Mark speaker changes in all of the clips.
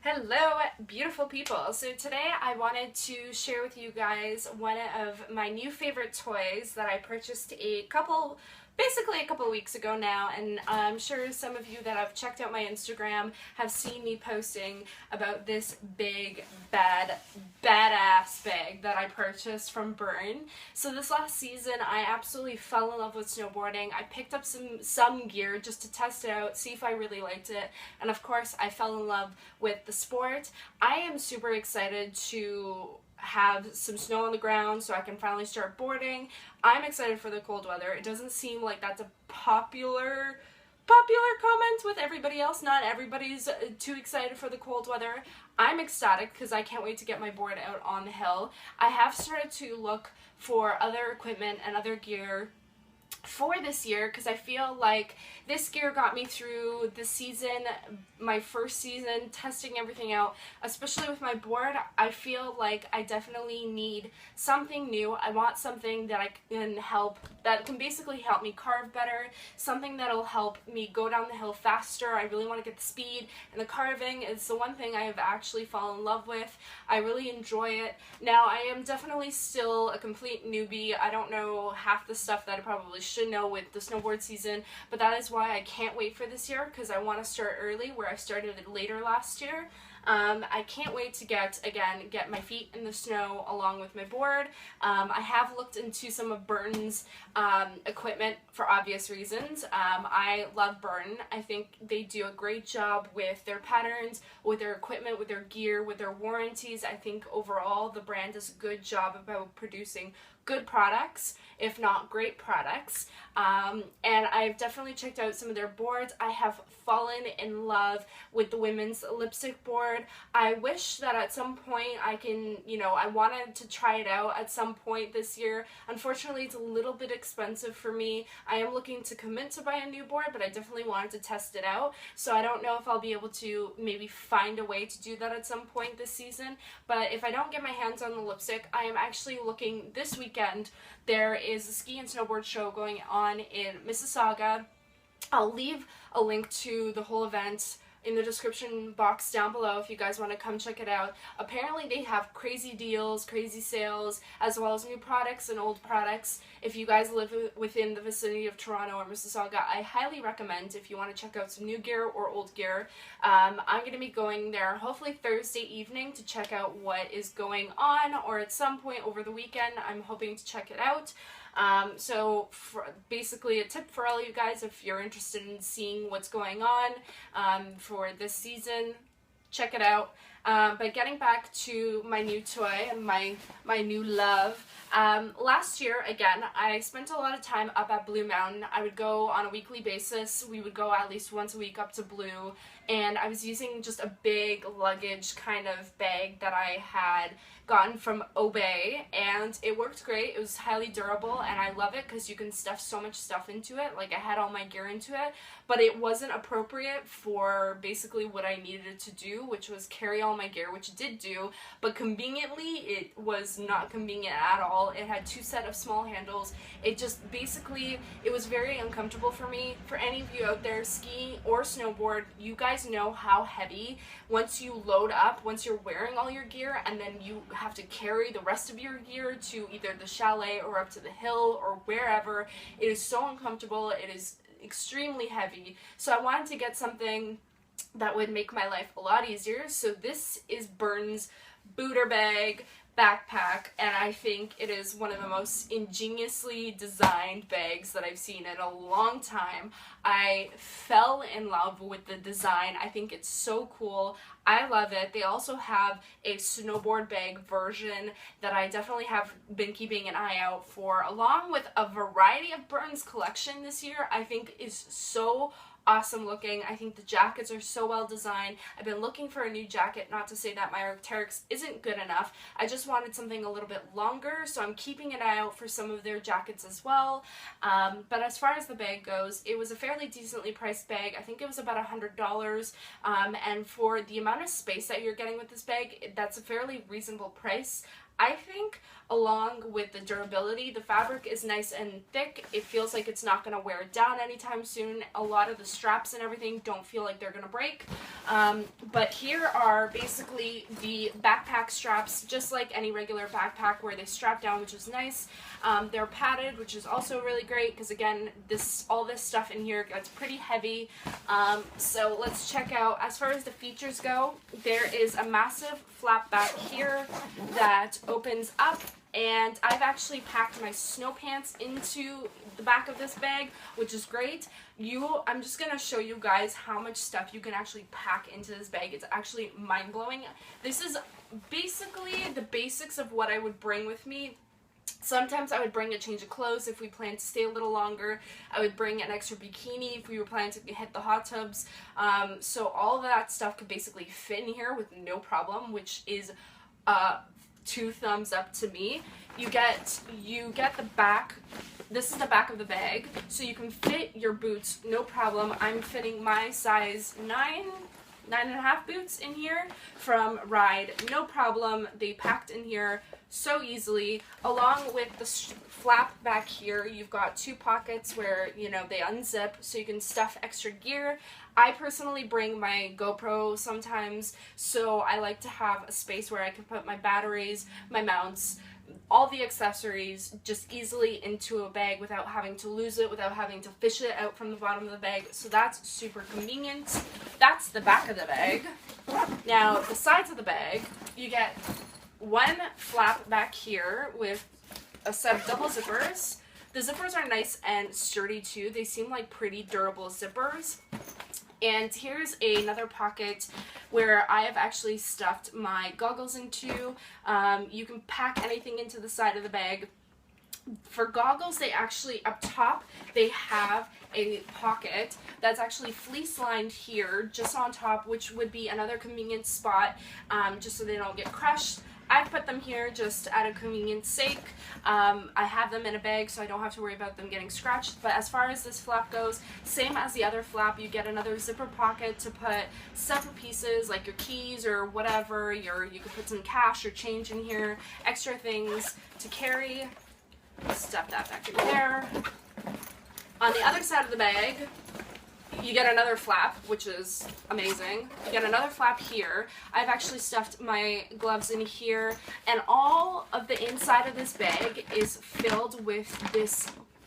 Speaker 1: Hello, beautiful people. So today I wanted to share with you guys one of my new favorite toys that I purchased basically a couple weeks ago now, and I'm sure some of you that have checked out my Instagram have seen me posting about this big, badass bag that I purchased from Burton. So this last season, I absolutely fell in love with snowboarding. I picked up some gear just to test it out, see if I really liked it, and of course I fell in love with the sport. I am super excited to have some snow on the ground so I can finally start boarding. I'm excited for the cold weather. It doesn't seem like that's a popular comment with everybody else. Not everybody's too excited for the cold weather. I'm ecstatic because I can't wait to get my board out on the hill. I have started to look for other equipment and other gear for this year because I feel like this gear got me through the season, my first season, testing everything out, especially with my board. I feel like I definitely need something new. I want something that can basically help me carve better, something that'll help me go down the hill faster. I really want to get the speed, and the carving is the one thing I have actually fallen in love with. I really enjoy it. Now, I am definitely still a complete newbie. I don't know half the stuff that I probably should know with the snowboard season, but that is why I can't wait for this year, because I want to start early where I started later last year. I can't wait to get my feet in the snow along with my board. I have looked into some of Burton's equipment for obvious reasons. I love Burton. I think they do a great job with their patterns, with their equipment, with their gear, with their warranties. I think overall the brand does a good job about producing good products, if not great products. And I've definitely checked out some of their boards. I have fallen in love with the women's lipstick board. I wish that at some point I wanted to try it out at some point this year. Unfortunately, it's a little bit expensive for me. I am looking to commit to buy a new board, but I definitely wanted to test it out. So I don't know if I'll be able to maybe find a way to do that at some point this season. But if I don't get my hands on the lipstick, I am actually looking this weekend. There is a ski and snowboard show going on in Mississauga. I'll leave a link to the whole event in the description box down below if you guys want to come check it out. Apparently they have crazy deals, crazy sales, as well as new products and old products. If you guys live within the vicinity of Toronto or Mississauga, I highly recommend if you want to check out some new gear or old gear. I'm going to be going there hopefully Thursday evening to check out what is going on, or at some point over the weekend I'm hoping to check it out. So basically a tip for all you guys, if you're interested in seeing what's going on for this season, check it out. But getting back to my new toy and my new love, last year, again, I spent a lot of time up at Blue Mountain. I would go on a weekly basis. We would go at least once a week up to Blue, and I was using just a big luggage kind of bag that I had gotten from Obey, and it worked great. It was highly durable, and I love it because you can stuff so much stuff into it. Like, I had all my gear into it, but it wasn't appropriate for basically what I needed it to do, which was carry all my gear, which it did do, but conveniently it was not convenient at all. It had two set of small handles. It just basically, it was very uncomfortable for me. For any of you out there skiing or snowboard, you guys know how heavy, once you load up, once you're wearing all your gear, and then you have to carry the rest of your gear to either the chalet or up to the hill or wherever. It is so uncomfortable. It is extremely heavy. So I wanted to get something that would make my life a lot easier. So this is Burton's Booter bag backpack, and I think it is one of the most ingeniously designed bags that I've seen in a long time. I fell in love with the design. I think it's so cool. I love it. They also have a snowboard bag version that I definitely have been keeping an eye out for, along with a variety of Burton's collection this year. I think is so awesome looking. I think the jackets are so well designed. I've been looking for a new jacket, not to say that my Arc'teryx isn't good enough. I just wanted something a little bit longer, so I'm keeping an eye out for some of their jackets as well. But as far as the bag goes, it was a fairly decently priced bag. I think it was about $100, and for the amount of space that you're getting with this bag, that's a fairly reasonable price. I think along with the durability, the fabric is nice and thick. It feels like it's not going to wear down anytime soon. A lot of the straps and everything don't feel like they're going to break. But here are basically the backpack straps, just like any regular backpack where they strap down, which is nice. They're padded, which is also really great because, again, all this stuff in here gets pretty heavy. So let's check out, as far as the features go, there is a massive flap back here that opens up, and I've actually packed my snow pants into the back of this bag, which is great. I'm just going to show you guys how much stuff you can actually pack into this bag. It's actually mind-blowing. This is basically the basics of what I would bring with me. Sometimes I would bring a change of clothes if we plan to stay a little longer. I would bring an extra bikini if we were planning to hit the hot tubs. So all of that stuff could basically fit in here with no problem, which is 2 thumbs up to me. You get the back. This is the back of the bag, so you can fit your boots, no problem. I'm fitting my size 9.5 boots in here from Ride, no problem. They packed in here so easily. Along with the flap back here, you've got 2 pockets where, you know, they unzip so you can stuff extra gear. I personally bring my GoPro sometimes, so I like to have a space where I can put my batteries, my mounts, all the accessories just easily into a bag without having to lose it, without having to fish it out from the bottom of the bag. So that's super convenient. That's the back of the bag. Now, the sides of the bag, you get 1 flap back here with a set of double zippers. The zippers are nice and sturdy too. They seem like pretty durable zippers. And here's another pocket where I have actually stuffed my goggles into. You can pack anything into the side of the bag. For goggles, they actually, up top, they have a pocket that's actually fleece lined here, just on top, which would be another convenient spot, just so they don't get crushed. I've put them here just out of convenience sake. I have them in a bag so I don't have to worry about them getting scratched. But as far as this flap goes, same as the other flap, you get another zipper pocket to put separate pieces like your keys or whatever. You can put some cash or change in here, extra things to carry. Stuff that back in there. On the other side of the bag, you get another flap, which is amazing. You get another flap here. I've actually stuffed my gloves in here, and all of the inside of this bag is filled with this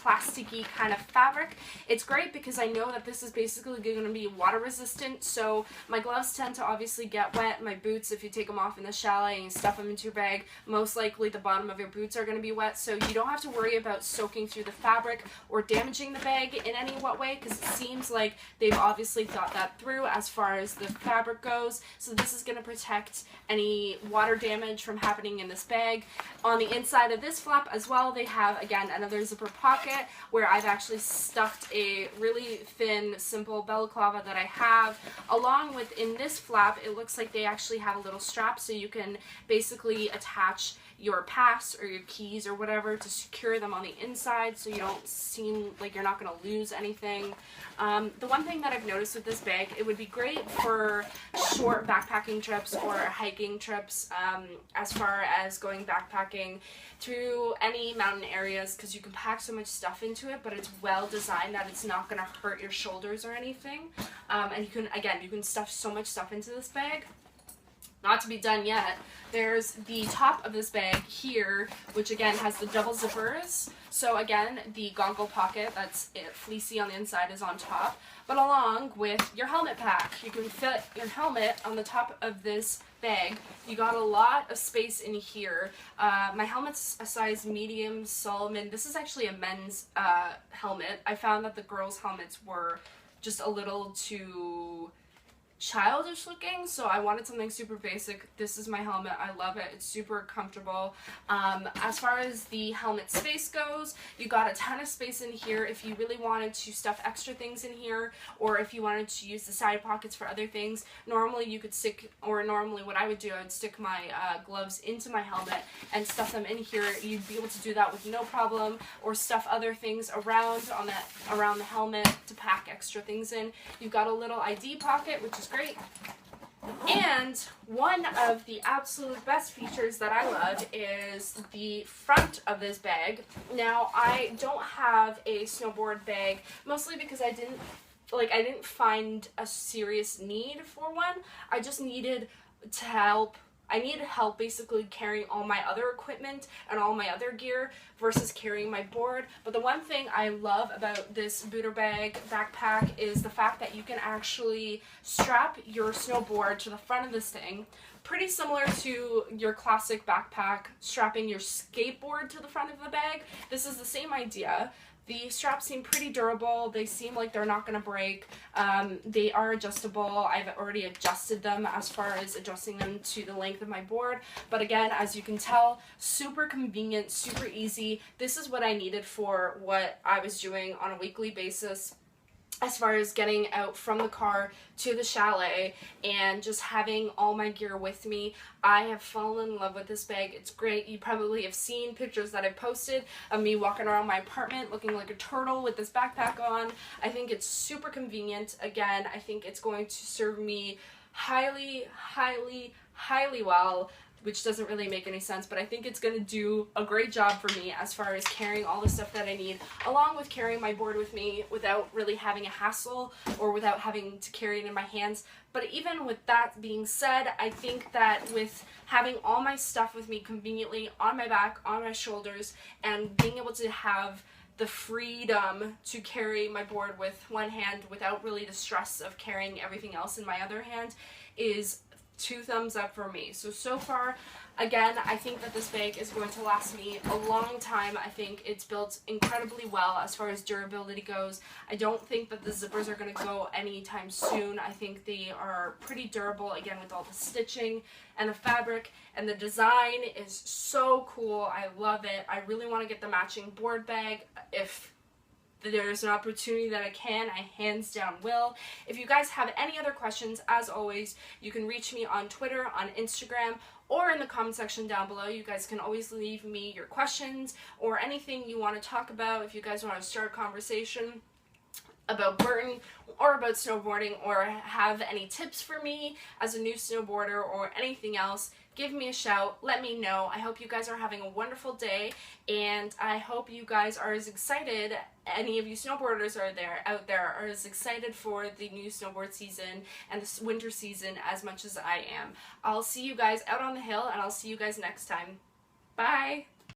Speaker 1: plasticky kind of fabric. It's great because I know that this is basically going to be water resistant, so my gloves tend to obviously get wet. My boots, if you take them off in the chalet and you stuff them into your bag, most likely the bottom of your boots are going to be wet, so you don't have to worry about soaking through the fabric or damaging the bag in any wet way, because it seems like they've obviously thought that through as far as the fabric goes. So this is going to protect any water damage from happening in this bag. On the inside of this flap as well, they have, again, another zipper pocket where I've actually stuffed a really thin, simple balaclava that I have. Along with, in this flap, it looks like they actually have a little strap so you can basically attach your pass or your keys or whatever to secure them on the inside so you don't seem like you're not going to lose anything. The one thing that I've noticed with this bag, it would be great for short backpacking trips or hiking trips, as far as going backpacking through any mountain areas, because you can pack so much stuff into it, but it's well designed that it's not going to hurt your shoulders or anything. And you can stuff so much stuff into this bag. Not to be done yet, there's the top of this bag here, which again has the double zippers. So again, the goggle pocket, that's it, fleecy on the inside, is on top. But along with your helmet pack, you can fit your helmet on the top of this bag. You got a lot of space in here. My helmet's a size medium Solomon. This is actually a men's helmet. I found that the girls' helmets were just a little too childish looking, so I wanted something super basic. This is my helmet. I love it. It's super comfortable. As far as the helmet space goes, you got a ton of space in here if you really wanted to stuff extra things in here, or if you wanted to use the side pockets for other things. Normally you could stick, or normally what I would do, I would stick my gloves into my helmet and stuff them in here. You'd be able to do that with no problem, or stuff other things around the helmet to pack extra things in. You've got a little ID pocket, which is great. And one of the absolute best features that I love is the front of this bag. Now, I don't have a snowboard bag, mostly because I didn't find a serious need for one. I just needed to help. I needed help basically carrying all my other equipment and all my other gear versus carrying my board. But the one thing I love about this Booter bag backpack is the fact that you can actually strap your snowboard to the front of this thing. Pretty similar to your classic backpack strapping your skateboard to the front of the bag. This is the same idea. The straps seem pretty durable. They seem like they're not going to break. They are adjustable. I've already adjusted them as far as adjusting them to the length of my board. But again, as you can tell, super convenient, super easy. This is what I needed for what I was doing on a weekly basis, as far as getting out from the car to the chalet and just having all my gear with me. I have fallen in love with this bag. It's great. You probably have seen pictures that I've posted of me walking around my apartment looking like a turtle with this backpack on. I think it's super convenient. Again, I think it's going to serve me highly, highly, highly well, which doesn't really make any sense, but I think it's going to do a great job for me as far as carrying all the stuff that I need, along with carrying my board with me without really having a hassle or without having to carry it in my hands. But even with that being said, I think that with having all my stuff with me conveniently on my back, on my shoulders, and being able to have the freedom to carry my board with one hand without really the stress of carrying everything else in my other hand is 2 thumbs up for me. So far, again, I think that this bag is going to last me a long time. I think it's built incredibly well as far as durability goes. I don't think that the zippers are going to go anytime soon. I think they are pretty durable, again, with all the stitching and the fabric, and the design is so cool. I love it. I really want to get the matching board bag. If there's an opportunity that I can, I hands down will. If you guys have any other questions, as always, you can reach me on Twitter, on Instagram, or in the comment section down below. You guys can always leave me your questions or anything you want to talk about. If you guys want to start a conversation about Burton or about snowboarding, or have any tips for me as a new snowboarder or anything else, give me a shout. Let me know. I hope you guys are having a wonderful day, and I hope you guys are as excited, any of you snowboarders out there are as excited for the new snowboard season and the winter season as much as I am. I'll see you guys out on the hill, and I'll see you guys next time. Bye!